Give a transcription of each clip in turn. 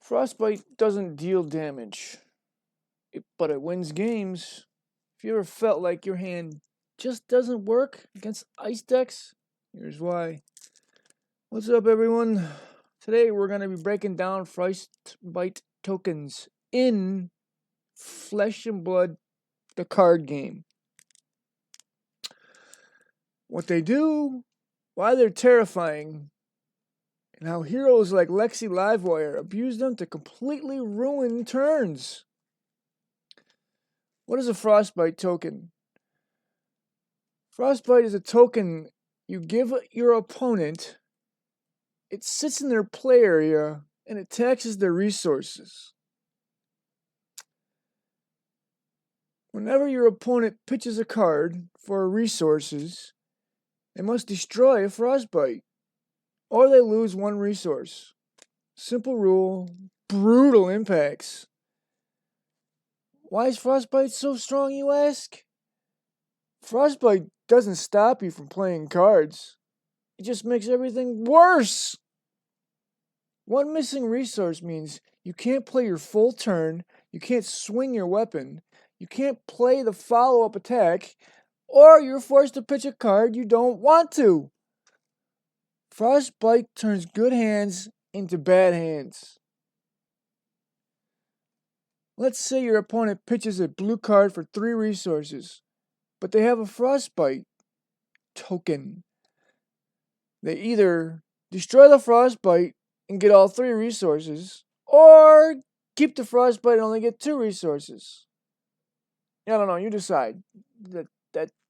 Frostbite doesn't deal damage, but it wins games. If you ever felt like your hand just doesn't work against ice decks, here's why. What's up, everyone? Today we're going to be breaking down Frostbite tokens in Flesh and Blood, the card game. What they do, why they're terrifying, and how heroes like Lexi Livewire abuse them to completely ruin turns. What is a Frostbite token? Frostbite is a token you give your opponent. It sits in their play area and it taxes their resources. Whenever your opponent pitches a card for resources, they must destroy a Frostbite, or they lose one resource. Simple rule, brutal impacts. Why is Frostbite so strong, you ask? Frostbite doesn't stop you from playing cards. It just makes everything worse. One missing resource means you can't play your full turn, you can't swing your weapon, you can't play the follow-up attack, or you're forced to pitch a card you don't want to. Frostbite turns good hands into bad hands. Let's say your opponent pitches a blue card for 3 resources, but they have a Frostbite token. They either destroy the Frostbite and get all 3 resources, or keep the Frostbite and only get 2 resources. I don't know, you decide.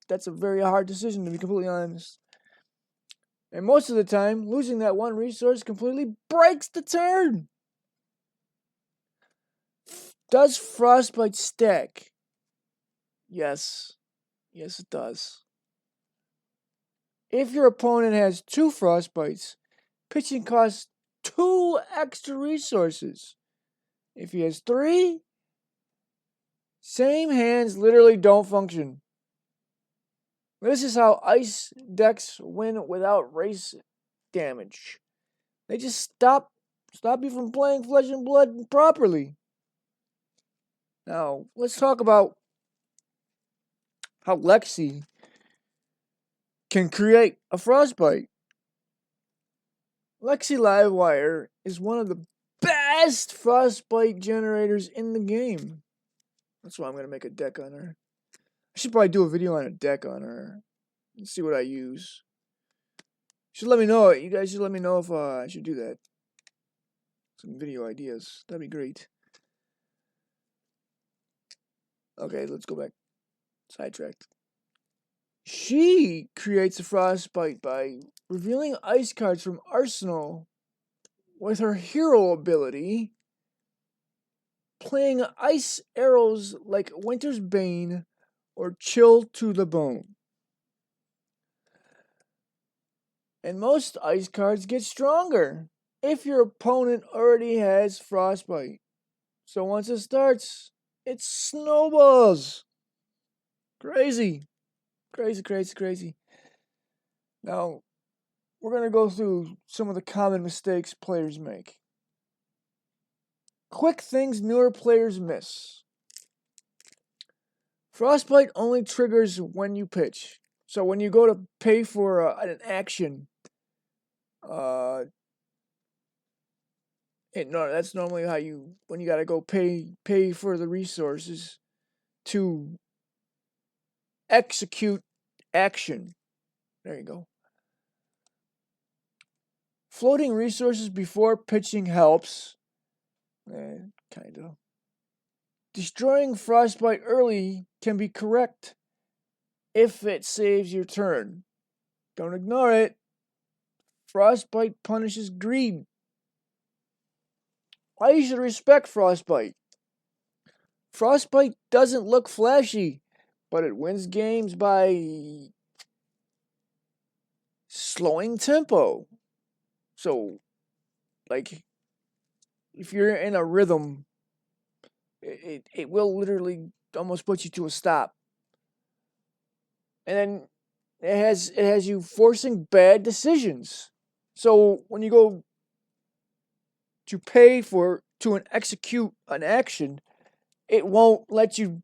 That's a very hard decision, to be completely honest. And most of the time, losing that 1 resource completely breaks the turn. Does Frostbite stack? Yes. Yes, it does. If your opponent has 2 Frostbites, pitching costs 2 extra resources. If he has 3, same hands literally don't function. This is how ice decks win without race damage. They just stop you from playing Flesh and Blood properly. Now, let's talk about how Lexi can create a Frostbite. Lexi Livewire is one of the best Frostbite generators in the game. That's why I'm going to make a deck on her. I should probably do a video on a deck on her. Let's see what I use. You should let me know. You guys should let me know if I should do that. Some video ideas. That'd be great. Okay, let's go back. Sidetracked. She creates a Frostbite by revealing ice cards from Arsenal with her hero ability, playing ice arrows like Winter's Bane or Chill to the Bone. And most ice cards get stronger if your opponent already has Frostbite. So once it starts, it snowballs. Crazy. Crazy. Now, we're going to go through some of the common mistakes players make. Quick things newer players miss. Frostbite only triggers when you pitch. So when you go to pay for an action, that's normally how when you gotta go pay for the resources to execute action. There you go. Floating resources before pitching helps. Kind of. Destroying Frostbite early can be correct if it saves your turn. Don't ignore it. Frostbite punishes greed. Why you should respect Frostbite. Frostbite doesn't look flashy, but it wins games by slowing tempo. So, like, if you're in a rhythm, it will literally almost put you to a stop. And then it has you forcing bad decisions. So when you go to pay to execute an action, it won't let you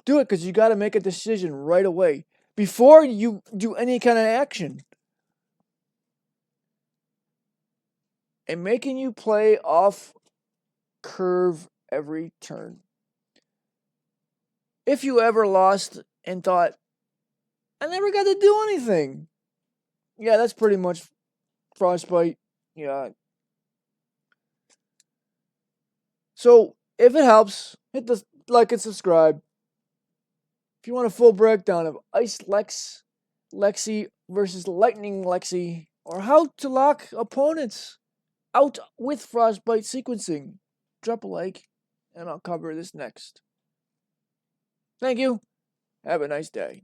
do it because you got to make a decision right away before you do any kind of action. And making you play off curve every turn. If you ever lost and thought, I never got to do anything. Yeah, that's pretty much Frostbite. Yeah. So, if it helps, hit the like and subscribe. If you want a full breakdown of Ice Lexi versus Lightning Lexi, or how to lock opponents out with Frostbite sequencing, drop a like, and I'll cover this next. Thank you. Have a nice day.